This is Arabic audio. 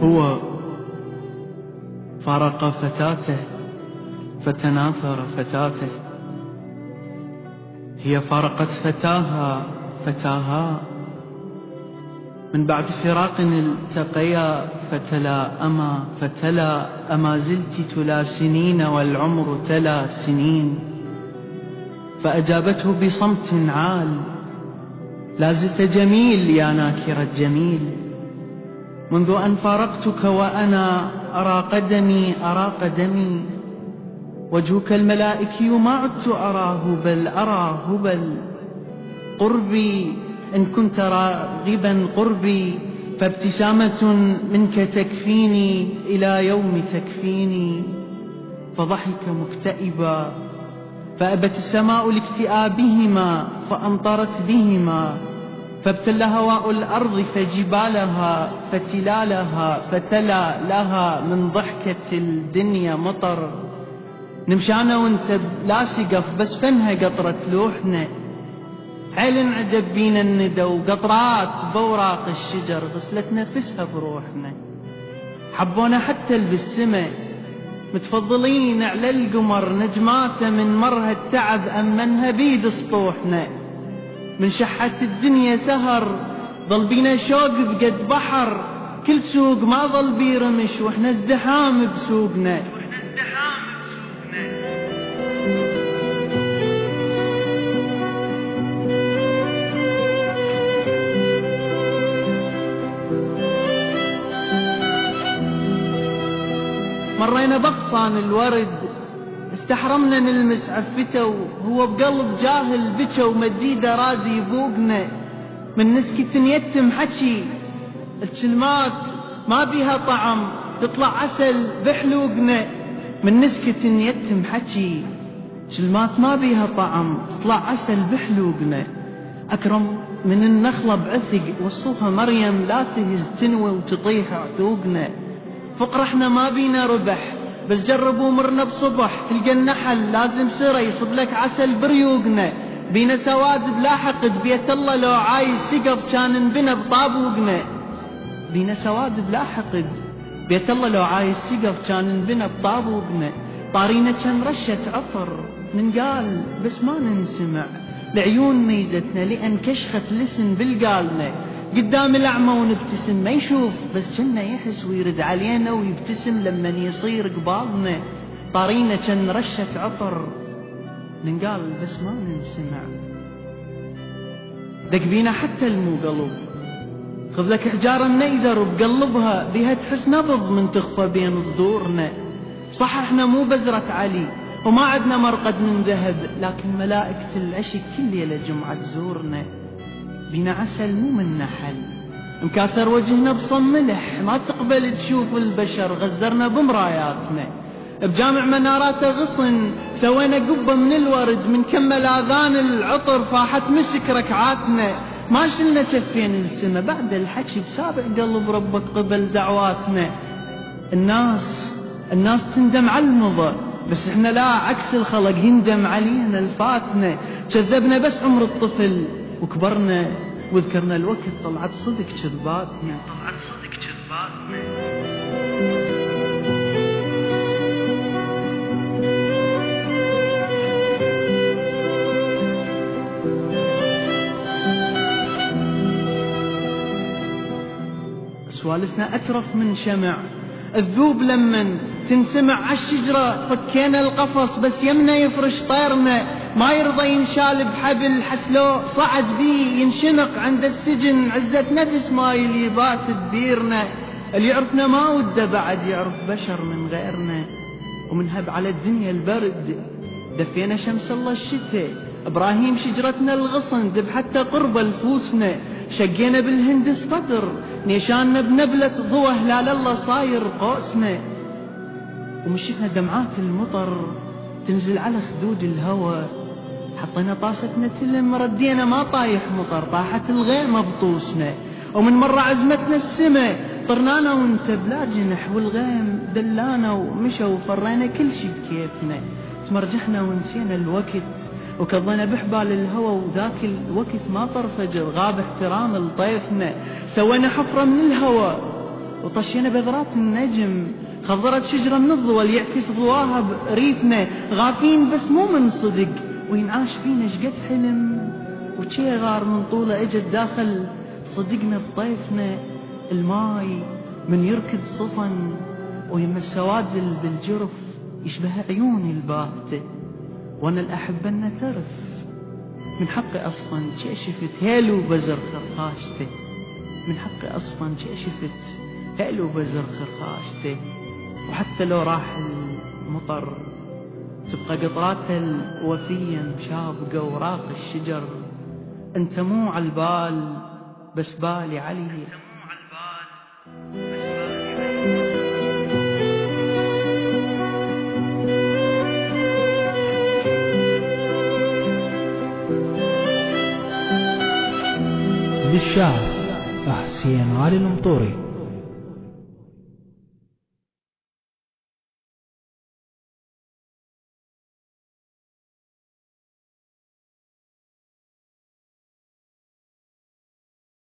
هو فارق فتاته فتناثر فتاته، هي فارقت فتاها من بعد فراق التقيا فتلا أما زلت تلا سنين والعمر تلا سنين. فأجابته بصمت عال: لا زلت جميل يا ناكر الجميل، منذ أن فارقتك وأنا أرى قدمي وجهك الملائكي ما عدت أراه بل قربي إن كنت راغبا قربي، فابتسامة منك تكفيني إلى يوم تكفيني. فضحك مكتئبا فأبت السماء لاكتئابهما فأمطرت بهما، فابتل هواء الأرض فجبالها فتلالها فتلا لها من ضحكة الدنيا مطر. نمشانا وانت لا سقف بس فنها قطرة لوحنا، حيل انعجب بينا الندى وقطرات بوراق الشجر غسلت نفسها بروحنا. حبونا حتى بالسما متفضلين على القمر، نجماته من مرها التعب أمنها بيد سطوحنا. من شحة الدنيا سهر ظل بينا شوق بقد بحر، كل سوق ما ظل بيرمش واحنا ازدحام بسوقنا. مرينا بغصان الورد استحرمنا نلمس عفته، وهو بقلب جاهل بكى ومديده رادي يبوقنا. من نسكت نيتم حكي الكلمات ما بيها طعم تطلع عسل بحلوقنا. من نسكت نيتم حكي كلمات ما بيها طعم تطلع عسل بحلوقنا. أكرم من النخلة بعثق وصوها مريم لا تهز تنوي وتطيح عثوقنا. فقر احنا ما بينا ربح بس جربوا مرنا بصبح، تلقى النحل لازم سرى يصب لك عسل بريوقنا. بينا سواد بلا حقد بيت الله لو عايز سقف كان انبنى بطابوقنا. بينا سواد بلا حقد بيت الله لو عايز سقف كان انبنى بطابوقنا. طارينا كان رشة عطر ننقال بس ما ننسمع، لعيون ميزتنا لأن كشخت لسن بالقالنا. قدام الأعمى ونبتسم ما يشوف بس كنا يحس ويرد علينا ويبتسم لمن يصير قبالنا. طارينا كان رشة عطر ننقال بس ما ننسمع، دق بينا حتى المو قلب. خذ لك حجارة منيذر وبقلبها بيها تحس نبض من تخفى بين صدورنا. صح احنا مو بزرة علي وما عدنا مرقد من ذهب، لكن ملائكة العشق كل ليلة جمعة تزورنا. بينا عسل مو من نحل مكاسر وجهنا بصم ملح، ما تقبل تشوف البشر غزرنا بمراياتنا. بجامع مناراته غصن سوينا قبة من الورد، من كمل آذان العطر فاحت مسك ركعاتنا. ما شلنا كفين السما بعد الحكي بسابع قلب ربك قبل دعواتنا. الناس تندم على المضى بس احنا لا، عكس الخلق يندم علينا الفاتنا. كذبنا بس عمر الطفل وكبرنا وذكرنا الوقت طلعت صدق كذباتنا. سوالفنا أترف من شمع الذوب لمن تنسمع عالشجرة. فكينا القفص بس يمنا يفرش طيرنا، ما يرضى ينشال بحبل حسلو صعد بيه ينشنق عند السجن. عزة نفس مايل يبات ببيرنا، اللي يعرفنا ما وده بعد يعرف بشر من غيرنا. ومنهب على الدنيا البرد دفينا شمس الله الشتاء، إبراهيم شجرتنا الغصن ذب حتى قرب الفوسنا. شقينا بالهند الصدر نيشاننا بنبلة ضوى هلال الله صاير قوسنا. ومشيتنا دمعات المطر تنزل على خدود الهوى، حطينا طاستنا تلم ردينا ما طايح مطر، طاحت الغيمة بطوسنا. ومن مرة عزمتنا السما طرنانا وانت بلا جنح، والغيم دلانا ومشى وفرينا كل شي بكيفنا. تمرجحنا ونسينا الوقت وكضينا بحبال الهوى، وذاك الوقت ما طر فجر غاب احترام لطيفنا. سوينا حفرة من الهوى وطشينا بذرات النجم، خضرت شجرة من الضوى يعكس ضواها بريفنا، غافين بس مو من صدق، وينعاش بينا شقد حلم، وشي غار من طوله اجت داخل صدقنا بطيفنا. الماي من يركض صفن ويما السوادل بالجرف يشبه عيوني الباهته، وانا الاحبه انه ترف. من حقي اصلا شي شفت هيلو بزر خرخاشته، من حقي اصلا شي شفت هيلو بزر خرخاشته. وحتى لو راح المطر تبقى قطراته الوفيه مشابقه وراق الشجر. انت مو عالبال بس بالي عليه. للشاعر حسين علي المطوري.